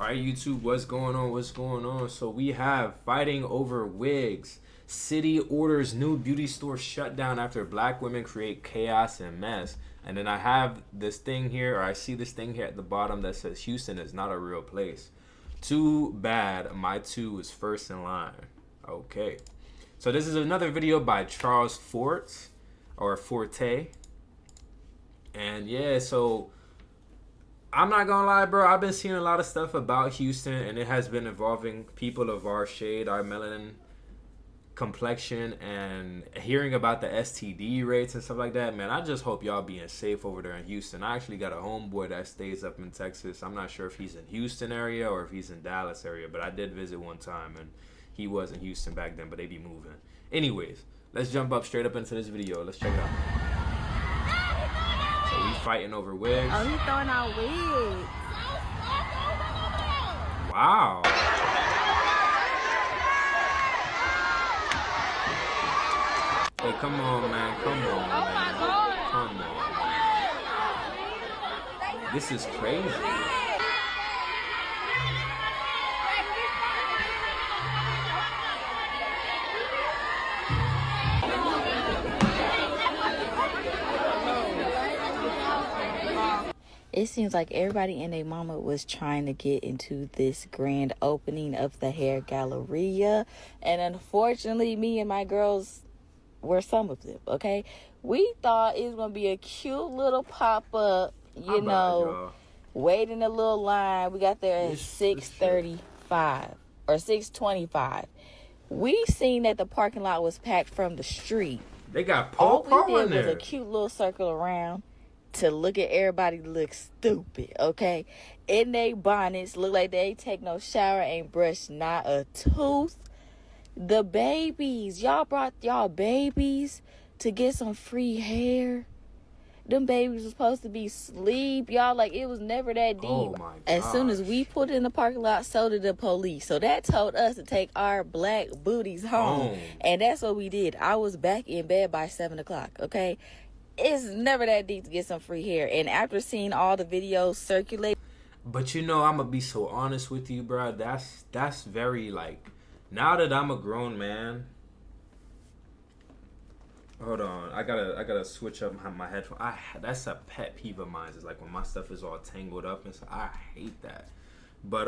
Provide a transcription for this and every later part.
Alright, YouTube, what's going on? What's going on? So we have fighting over wigs. City orders new beauty store shut down after black women create chaos and mess. And then I have this thing here, or I see this thing here at the bottom that says Houston is not a real place. Too bad my two is first in line. Okay. So this is another video by Charles Forte, or Forte. And yeah, so I'm not gonna lie, bro. I've been seeing a lot of stuff about Houston, and it has been involving people of our shade, our melanin complexion, and hearing about the STD rates and stuff like that. Man, I just hope y'all being safe over there in Houston. I actually got a homeboy that stays up in Texas. I'm not sure if he's in Houston area or if he's in Dallas area, but I did visit one time, and he was in Houston back then, but they be moving. Anyways, let's jump up straight up into this video. Let's check it out. So we fighting over wigs. Oh, he's throwing out wigs. Wow. Hey, come on, man. Come on, man. Come on. This is crazy. It seems like everybody and their mama was trying to get into this grand opening of the hair galleria. And unfortunately, me and my girls were some of them, okay? We thought it was going to be a cute little pop-up, you know, waiting a little line. We got there at 6:35 or 6:25. We seen that the parking lot was packed from the street. They got all po-po we in did was there. a cute little circle around to look at everybody look stupid, okay? In they bonnets, look like they ain't take no shower, ain't brushed not a tooth. The babies, y'all brought y'all babies to get some free hair. Them babies was supposed to be asleep, y'all. Like, it was never that deep. Oh my gosh. As soon as we put in the parking lot, so did the police. So that told us to take our black booties home. And that's what we did. I was back in bed by 7 o'clock, okay? It's never that deep to get some free hair. And after seeing all the videos circulate. But you know, I'm going to be so honest with you, bro. That's very, like, now that I'm a grown man. Hold on. I gotta switch up my headphone. That's a pet peeve of mine. It's like when my stuff is all tangled up and stuff. I hate that. But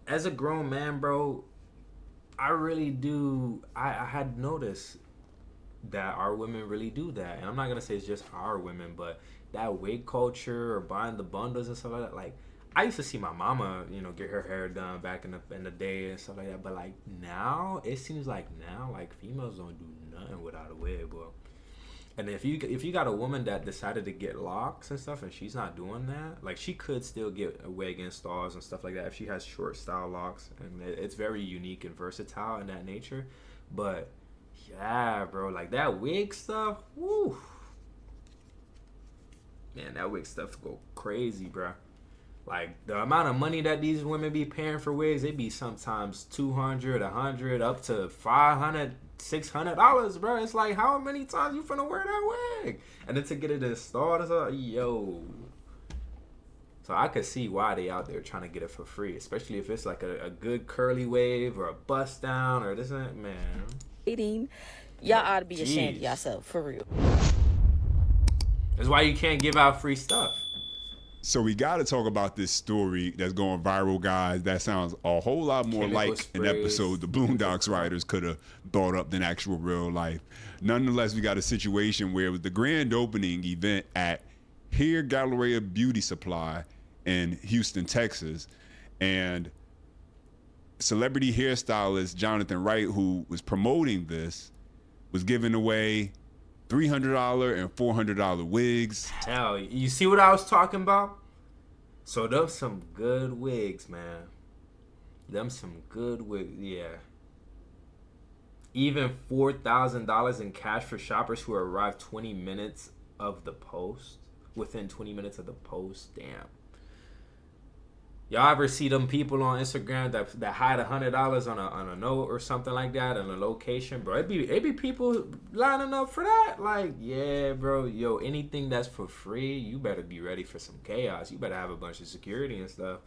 as a grown man, bro, I really do. I had noticed that our women really do that, and I'm not gonna say it's just our women, but that wig culture or buying the bundles and stuff like that. Like, I used to see my mama, you know, get her hair done back in the day and stuff like that. But like now, it seems like females don't do nothing without a wig, bro. And if you got a woman that decided to get locks and stuff, and she's not doing that, like, she could still get a wig installs and stuff like that if she has short style locks, and it's very unique and versatile in that nature. But yeah, bro, like that wig stuff, woo, man, that wig stuff go crazy, bro. Like, the amount of money that these women be paying for wigs, they be sometimes $200, $100, up to $500, $600, bro. It's like, how many times you finna wear that wig? And then to get it installed, it's like, yo. So I could see why they out there trying to get it for free, especially if it's like a good curly wave or a bust down or this and that, man. Y'all ought to be ashamed of yourself, for real. That's why you can't give out free stuff. So we got to talk about this story that's going viral, guys. That sounds a whole lot more like an episode the Boondocks writers could have brought up than actual real life. Nonetheless, we got a situation where it was the grand opening event at Hair Galleria Beauty Supply in Houston, Texas. And celebrity hairstylist Johnathan Wright, who was promoting this, was giving away $300 and $400 wigs. Hell, you see what I was talking about? So them some good wigs, man. Them some good wigs, yeah. Even $4,000 in cash for shoppers who arrive 20 minutes of the post. Within 20 minutes of the post, damn. Y'all ever see them people on Instagram that hide $100 on a note or something like that in a location, bro? It be people lining up for that. Like, yeah, bro, yo, anything that's for free, you better be ready for some chaos. You better have a bunch of security and stuff.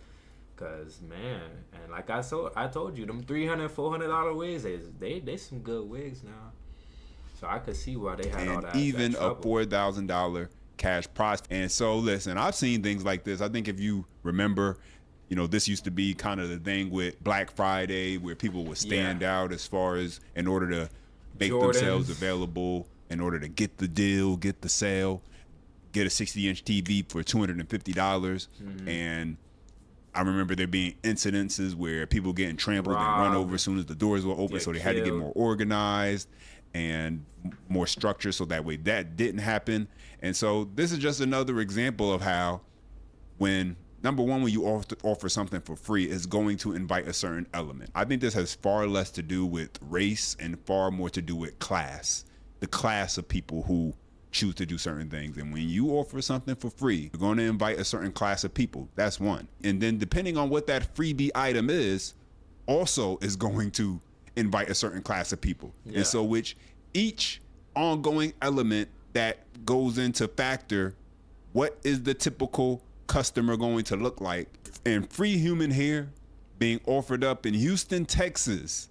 Cause man, and like I told you, them $300-$400 wigs, they some good wigs now. So I could see why they had all that. And even that a $4,000 cash prize. And so listen, I've seen things like this. I think if you remember, this used to be kind of the thing with Black Friday, where people would stand out as far as in order to make themselves available, in order to get the deal, get the sale, get a 60-inch TV for $250, and I remember there being incidences where people getting trampled and run over as soon as the doors were open, so they had to get more organized and more structure so that way that didn't happen. And so this is just another example of how number one, when you offer something for free, it's going to invite a certain element. I think this has far less to do with race and far more to do with class, the class of people who choose to do certain things. And when you offer something for free, you're going to invite a certain class of people. That's one. And then depending on what that freebie item is, also is going to invite a certain class of people. And so which each ongoing element that goes into factor, what is the typical customer going to look like? And free human hair being offered up in Houston, Texas,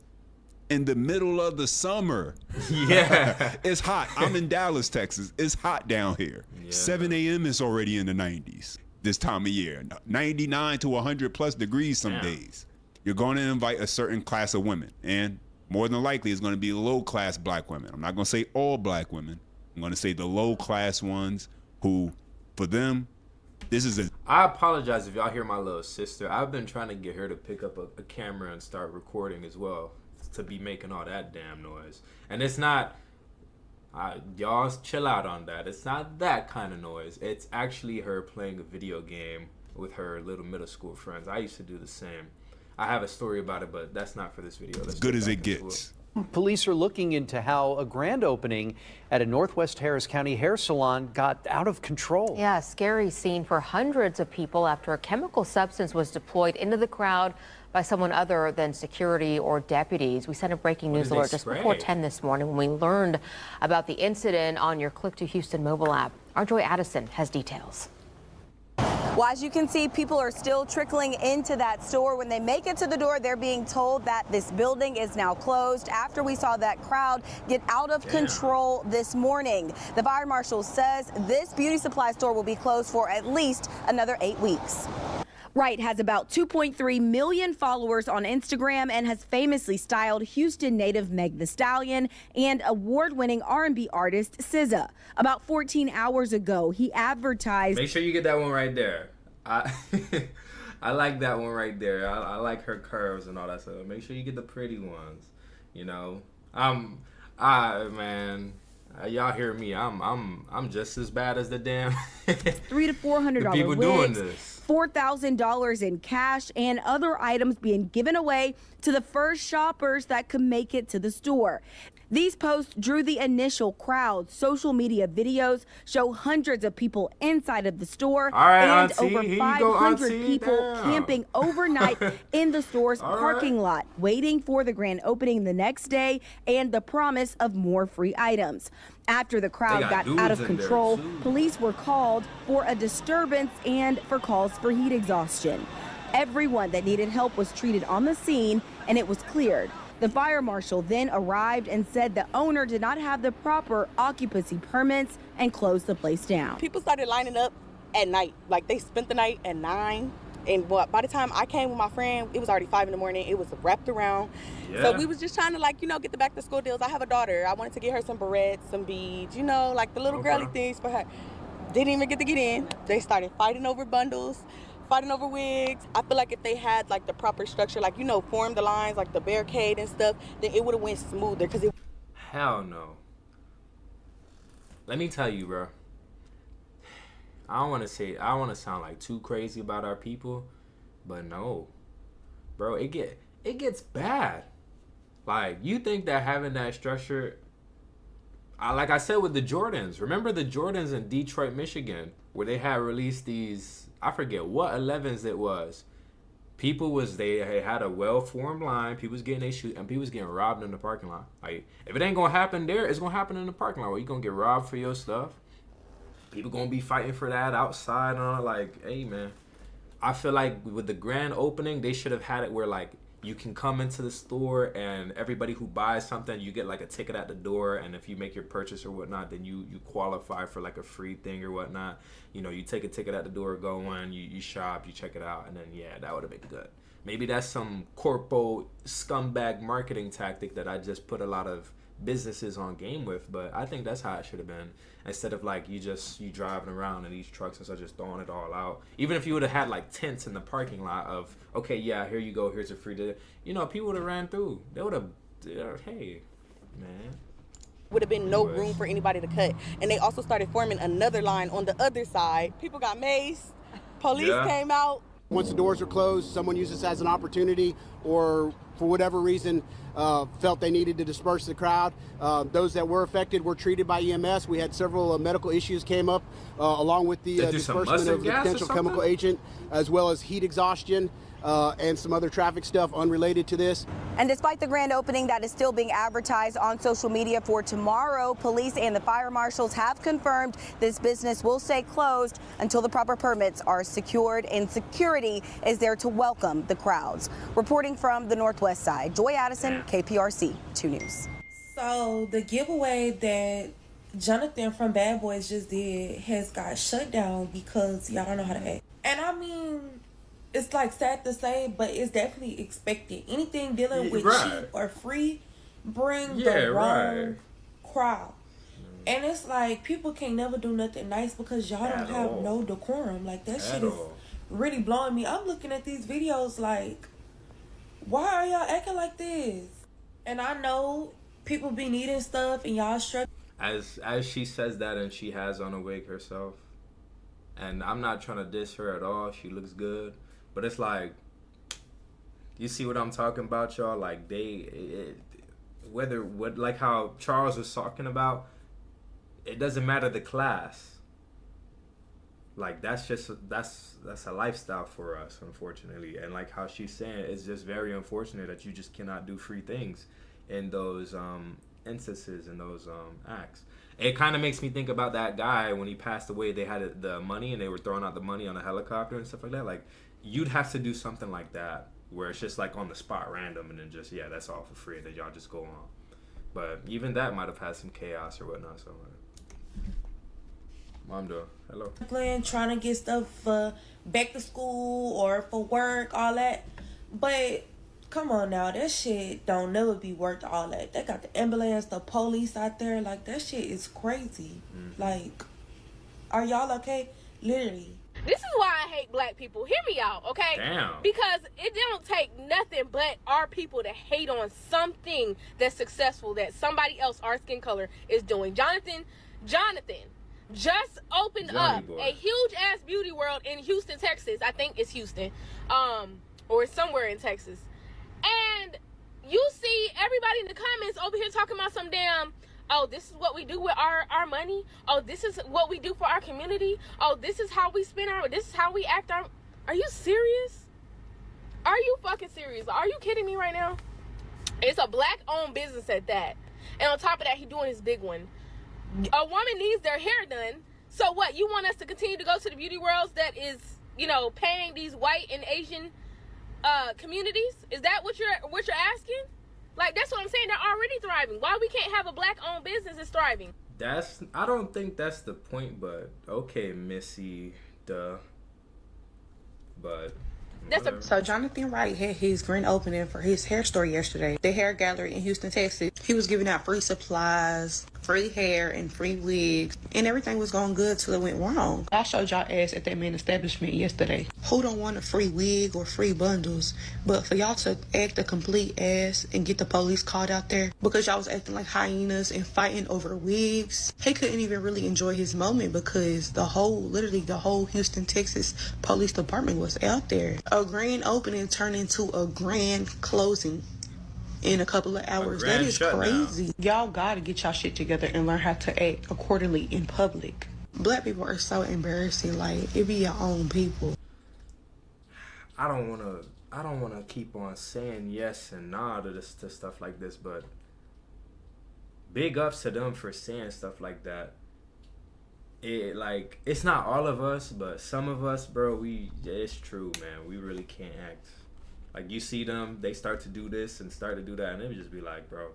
in the middle of the summer. It's hot. I'm in Dallas, Texas. It's hot down here. 7 a.m. is already in the 90s this time of year. 99 to 100 plus degrees some days. You're going to invite a certain class of women, and more than likely it's going to be low class black women. I'm not going to say all black women. I'm going to say the low class ones who, for them, this is I apologize if y'all hear my little sister. I've been trying to get her to pick up a camera and start recording as well, to be making all that damn noise. And it's not, y'all chill out on that. It's not that kind of noise. It's actually her playing a video game with her little middle school friends. I used to do the same. I have a story about it, but that's not for this video. As good as it gets. Police are looking into how a grand opening at a Northwest Harris County hair salon got out of control. Yeah, scary scene for hundreds of people after a chemical substance was deployed into the crowd by someone other than security or deputies. We sent a breaking news alert just before 10 this morning when we learned about the incident on your Click to Houston mobile app. Our Joy Addison has details. Well, as you can see, people are still trickling into that store. When they make it to the door, they're being told that this building is now closed after we saw that crowd get out of control this morning. The fire marshal says this beauty supply store will be closed for at least another 8 weeks. Wright has about 2.3 million followers on Instagram and has famously styled Houston native Meg the Stallion and award-winning R&B artist SZA. About 14 hours ago, he advertised. Make sure you get that one right there. I like that one right there. I like her curves and all that stuff. Make sure you get the pretty ones. Man, y'all hear me? I'm just as bad as the damn $300 to $400 people wigs, doing this. $4,000 in cash and other items being given away to the first shoppers that could make it to the store. These posts drew the initial crowd. Social media videos show hundreds of people inside of the store and over 500 people camping overnight in the store's parking lot, waiting for the grand opening the next day and the promise of more free items. After the crowd got out of control, police were called for a disturbance and for calls for heat exhaustion. Everyone that needed help was treated on the scene and it was cleared. The fire marshal then arrived and said the owner did not have the proper occupancy permits and closed the place down. People started lining up at night. Like they spent the night at 9. And by the time I came with my friend, it was already 5 in the morning. It was wrapped around. So we was just trying to get the back to school deals. I have a daughter. I wanted to get her some barrettes, some beads, like the little girly things for her. Didn't even get to get in. They started fighting over bundles, fighting over wigs. I feel like if they had the proper structure, form the lines, like the barricade and stuff, then it would have went smoother. Hell no. Let me tell you, bro. I don't want to sound like too crazy about our people, but no, bro, it gets bad. Like, you think that having that structure, like I said with the Jordans, remember the Jordans in Detroit, Michigan, where they had released these, I forget what 11s it was. They had a well-formed line, people was getting their shoes, and people was getting robbed in the parking lot. Like, if it ain't gonna happen there, it's gonna happen in the parking lot where you gonna get robbed for your stuff. People gonna be fighting for that outside and all. Like, hey man, I feel like with the grand opening, they should have had it where like you can come into the store and everybody who buys something, you get like a ticket at the door, and if you make your purchase or whatnot, then you qualify for like a free thing or whatnot. You know, you take a ticket at the door, go in, you shop, you check it out, and then yeah, that would have been good. Maybe that's some corpo scumbag marketing tactic that I just put a lot of businesses on game with, but I think that's how it should have been. Instead of like you driving around and these trucks and stuff just throwing it all out. Even if you would have had like tents in the parking lot of, okay, yeah, here you go, here's a free day. You know, people would have ran through. They would have, hey, man. Would have been no room for anybody to cut. And they also started forming another line on the other side. People got maced. Police came out. Once the doors are closed, someone used this as an opportunity or for whatever reason felt they needed to disperse the crowd. Those that were affected were treated by EMS. We had several medical issues came up along with the disbursement of the potential chemical agent, as well as heat exhaustion and some other traffic stuff unrelated to this. And despite the grand opening that is still being advertised on social media for tomorrow, police and the fire marshals have confirmed this business will stay closed until the proper permits are secured and security is there to welcome the crowds. Reporting from the Northwest Side, Joy Addison, KPRC 2 News. So the giveaway that Johnathan from Bad Boys just did has got shut down because y'all don't know how to act. And I mean, it's like sad to say, but it's definitely expected. Anything dealing with cheap or free bring the wrong crowd. And it's like people can't never do nothing nice because y'all don't have no decorum. Like that shit is really blowing me. I'm looking at these videos like, why are y'all acting like this? And I know people be needing stuff and y'all struggling. As she says that and she has on a wig herself, and I'm not trying to diss her at all. She looks good. But it's like, you see what I'm talking about, y'all? Like like how Charles was talking about, it doesn't matter the class. Like that's a lifestyle for us, unfortunately. And like how she's saying, it's just very unfortunate that you just cannot do free things in those instances and those acts. It kind of makes me think about that guy when he passed away. They had the money and they were throwing out the money on a helicopter and stuff like that. Like, you'd have to do something like that where it's just like on the spot random and then just, yeah, that's all for free that y'all just go on. But even that might have had some chaos or whatnot. So, Mom, hello. Trying to get stuff for back to school or for work, all that. But come on now, that shit don't never be worth all that. They got the ambulance, the police out there. Like, that shit is crazy. Mm-hmm. Like, are y'all okay? Literally. This is why I hate black people. Hear me out, okay? Damn. Because it don't take nothing but our people to hate on something that's successful that somebody else, our skin color, is doing. Johnathan just opened up a huge ass beauty world in Houston, Texas. I think it's Houston, or it's somewhere in Texas. And you see everybody in the comments over here talking about some damn, oh, this is what we do with our money. Oh, this is what we do for our community. Oh, this is how we spend this is how we act. Are you serious? Are you fucking serious? Are you kidding me right now? It's a black owned business at that. And on top of that, he's doing his big one. A woman needs their hair done. So what, you want us to continue to go to the beauty worlds that is, paying these white and Asian communities? Is that what you're asking? Like, that's what I'm saying. They're already thriving. Why we can't have a black-owned business that's thriving? I don't think that's the point, but okay, Missy, duh. But So Johnathan Wright had his grand opening for his hair store yesterday. The hair gallery in Houston, Texas. He was giving out free supplies, free hair, and free wigs. And everything was going good till it went wrong. I showed y'all ass at that main establishment yesterday. Who don't want a free wig or free bundles? But for y'all to act a complete ass and get the police called out there because y'all was acting like hyenas and fighting over wigs. He couldn't even really enjoy his moment because literally the whole Houston, Texas police department was out there. A grand opening turned into a grand closing in a couple of hours. That is crazy. Y'all gotta get y'all shit together and learn how to act accordingly in public. Black people are so embarrassing. Like, it be your own people. I don't wanna keep on saying yes and nah to stuff like this, but big ups to them for saying stuff like that like it's not all of us, but some of us, bro. It's true, man. We really can't act. Like you see them, they start to do this and start to do that, and they would just be like, bro,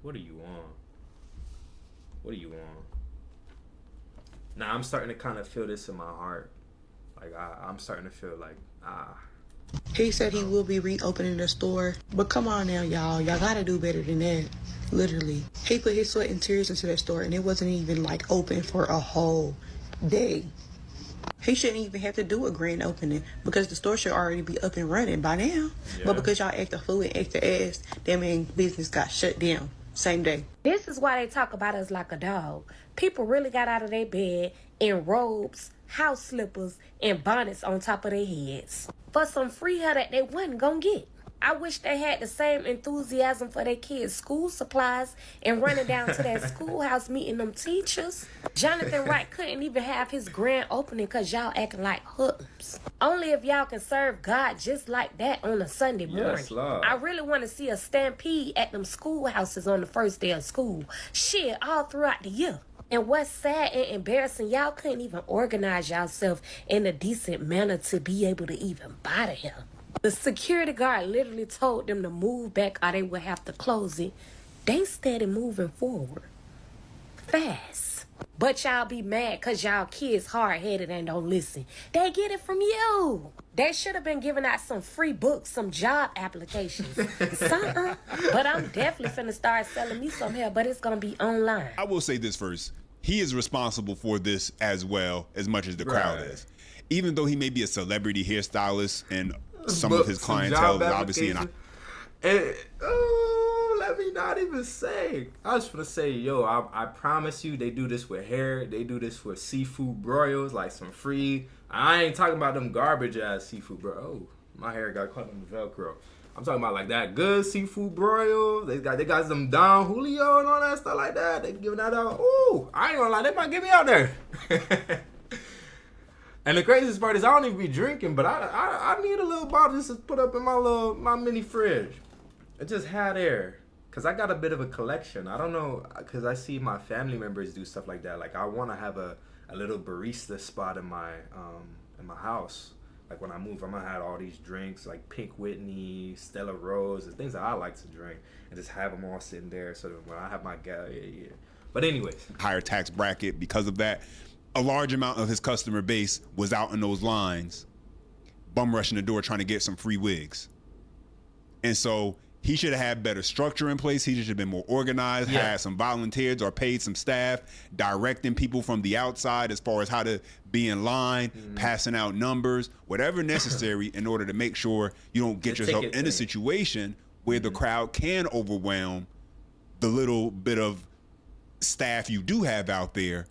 what are you on? What are you on? Now I'm starting to kind of feel this in my heart. Like I'm starting to feel like He said he will be reopening the store, but come on now, y'all gotta do better than that. Literally, he put his sweat and tears into that store, and it wasn't even like open for a whole day. He shouldn't even have to do a grand opening because the store should already be up and running by now. Yeah. But because y'all act the fool and act the ass, that means business got shut down same day. This is why they talk about us like a dog. People really got out of their bed in robes, house slippers, and bonnets on top of their heads for some free hair that they wasn't gonna get. I wish they had the same enthusiasm for their kids' school supplies and running down to that schoolhouse meeting them teachers. Johnathan Wright couldn't even have his grand opening because y'all acting like hoodlums. Only if y'all can serve God just like that on a Sunday morning. Yes, Lord. I really want to see a stampede at them schoolhouses on the first day of school. Shit, all throughout the year. And what's sad and embarrassing, y'all couldn't even organize yourself in a decent manner to be able to even buy the hair. The security guard literally told them to move back or they would have to close it. They steady moving forward. Fast. But y'all be mad because y'all kids hard-headed and don't listen. They get it from you. They should have been giving out some free books, some job applications. Something. But I'm definitely finna start selling me some hair, but it's going to be online. I will say this first. He is responsible for this as well as much as the crowd is. Even though he may be a celebrity hairstylist and some of his clientele is obviously let me not even say. I was gonna say, yo, I promise you, they do this with hair. They do this with seafood broils, like some free. I ain't talking about them garbage ass seafood bro. Oh, my hair got caught in the Velcro. I'm talking about like that good seafood broil. They got some Don Julio and all that stuff like that. They giving that out. Ooh, I ain't gonna lie, they might get me out there. And the craziest part is I don't even be drinking, but I need a little bottle just to put up in my mini fridge. It just had there. Cause I got a bit of a collection. I don't know, cause I see my family members do stuff like that. Like I want to have a little barista spot in my house. Like when I move, I'm gonna have all these drinks like Pink Whitney, Stella Rose, and things that I like to drink, and just have them all sitting there. So that when I have my yeah. But anyways, higher tax bracket because of that. A large amount of his customer base was out in those lines, bum rushing the door trying to get some free wigs. And so he should have had better structure in place. He should have been more organized, had some volunteers or paid some staff, directing people from the outside as far as how to be in line, passing out numbers, whatever necessary in order to make sure you don't get yourself in a situation where the crowd can overwhelm the little bit of staff you do have out there,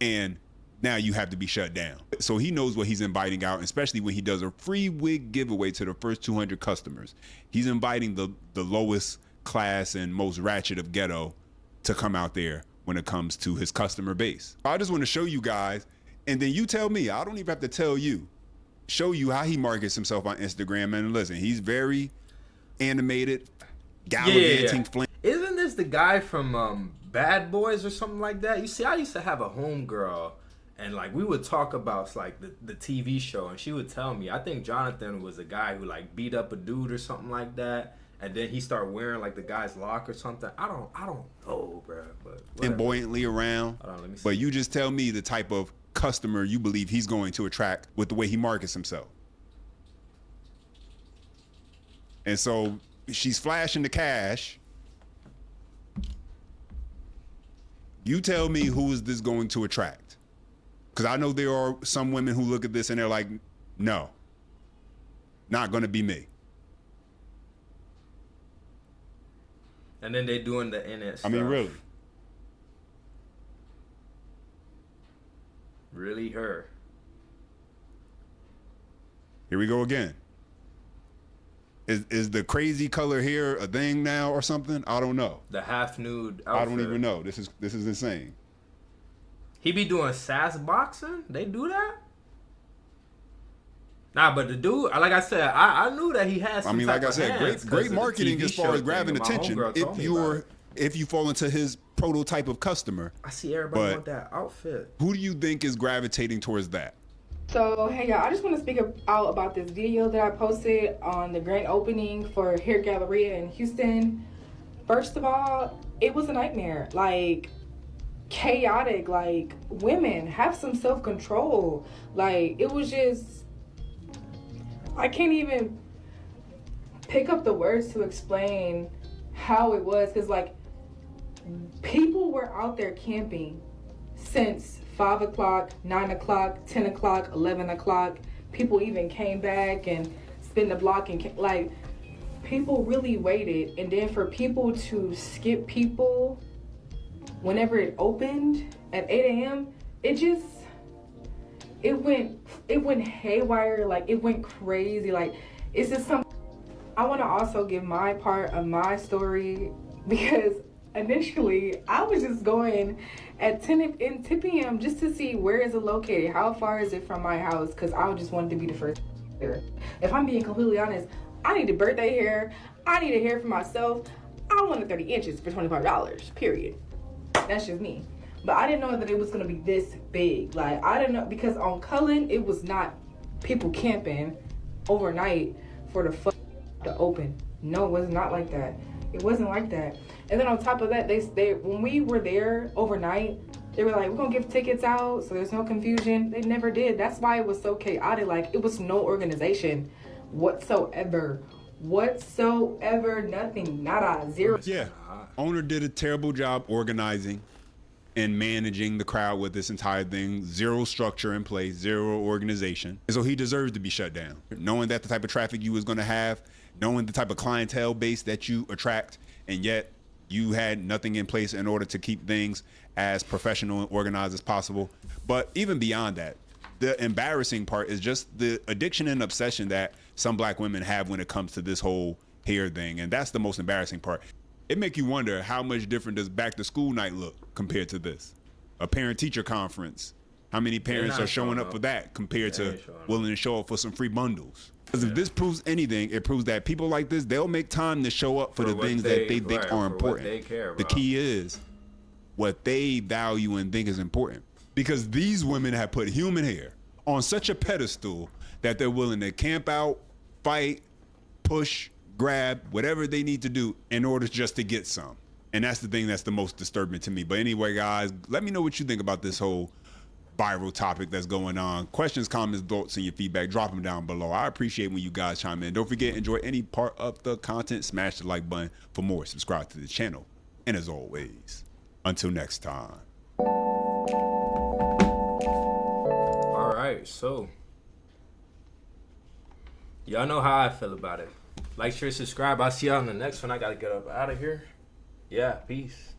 and now you have to be shut down. So he knows what he's inviting out, especially when he does a free wig giveaway to the first 200 customers. He's inviting the lowest class and most ratchet of ghetto to come out there when it comes to his customer base. I just want to show you guys, and then you tell me. I don't even have to tell you. Show you how he markets himself on Instagram. And listen, he's very animated, gallivanting flame. Isn't this the guy from Bad Boys or something like that? You see, I used to have a homegirl. And like we would talk about like the TV show, and she would tell me, I think Johnathan was a guy who like beat up a dude or something like that, and then he started wearing like the guy's lock or something. I don't know, bro. But and buoyantly around. Let me see. But you just tell me the type of customer you believe he's going to attract with the way he markets himself. And so she's flashing the cash. You tell me who is this going to attract? Because I know there are some women who look at this and they're like, no, not going to be me. And then they're doing the in it stuff. I mean, really. Really her. Here we go again. Is the crazy color hair a thing now or something? I don't know. The half nude outfit. I don't even know. This is insane. He be doing sass boxing? They do that? Nah, but the dude, like I said, I knew that he had some like I said, great marketing as far as grabbing attention. If you're if you fall into his prototype of customer. I see everybody want that outfit. Who do you think is gravitating towards that? So, hey y'all, I just want to speak out about this video that I posted on the grand opening for Hair Galleria in Houston. First of all, it was a nightmare. Like, chaotic. Like, women, have some self-control. Like, it was just, I can't even pick up the words to explain how it was, because like, people were out there camping since 5 o'clock, 9 o'clock, 10 o'clock, 11 o'clock. People even came back and spin the block, and like, people really waited. And then for people to skip people whenever it opened at 8 a.m., it went haywire. Like, it went crazy. Like, it's just something. I want to also give my part of my story, because initially I was just going at 10 p.m. just to see where is it located, how far is it from my house, because I just wanted to be the first there. If I'm being completely honest, I need a birthday hair, I need a hair for myself, I wanted 30 inches for $25, period. That's just me. But I didn't know that it was going to be this big. Like, I didn't know, because on Cullen it was not people camping overnight for the to open. No, it was not like that. It wasn't like that. And then on top of that, they when we were there overnight, they were like, we're gonna give tickets out so there's no confusion. They never did. That's why it was so chaotic. Like, it was no organization whatsoever. Nothing, nada, zero. Yeah, owner did a terrible job organizing and managing the crowd with this entire thing. Zero structure in place, zero organization. And so he deserves to be shut down. Knowing that the type of traffic you was gonna have, knowing the type of clientele base that you attract, and yet you had nothing in place in order to keep things as professional and organized as possible. But even beyond that, the embarrassing part is just the addiction and obsession that some black women have when it comes to this whole hair thing. And that's the most embarrassing part. It make you wonder, how much different does back to school night look compared to this? A parent teacher conference. How many parents are showing up for that compared to willing to show up for some free bundles? Because if this proves anything, it proves that people like this, they'll make time to show up for the things that they think are important. The key is what they value and think is important. Because these women have put human hair on such a pedestal that they're willing to camp out, fight, push, grab, whatever they need to do in order just to get some. And that's the thing that's the most disturbing to me. But anyway, guys, let me know what you think about this whole viral topic that's going on. Questions, comments, thoughts, and your feedback, drop them down below. I appreciate when you guys chime in. Don't forget, enjoy any part of the content, smash the like button for more, subscribe to the channel, and as always, until next time. All right, so y'all know how I feel about it. Like, share, subscribe. I'll see y'all in the next one. I gotta get up out of here. Yeah, peace.